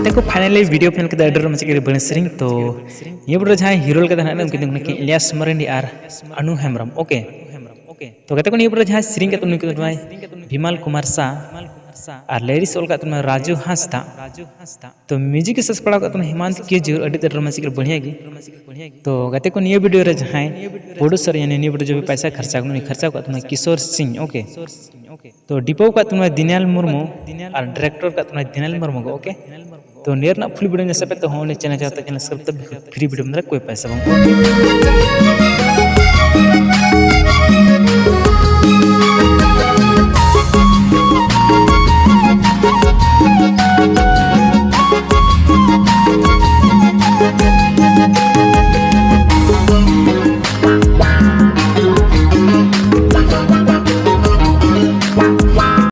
गते को finally video pen के एडर में से बने सेरिंग तो ये बड़ो जहां हीरो के ना उनके उनके इलियास मरंडी आर अनु हेम्ब्रम ओके तो गते को ये बड़ो जहां सेरिंग के उनके भीमल कुमार सा और लेरिस ओल का राजू हांसदा तो म्यूजिक के सस पड़ा का हिमांत केजूर अडी ते रोमांसिक बढ़िया गी तो गते को ये वीडियो रे जहां प्रोड्यूसर यानी ये वीडियो जो भी पैसा खर्चा का किशोर सिंह ओके तो डिपो का दिनाल मुर्मू और डायरेक्टर का दिनाल मुर्मू ओके तो नियर ना फुल वीडियो ने सब तो होने चैनल चाहता चैनल सब फ्री वीडियो में कोई पैसा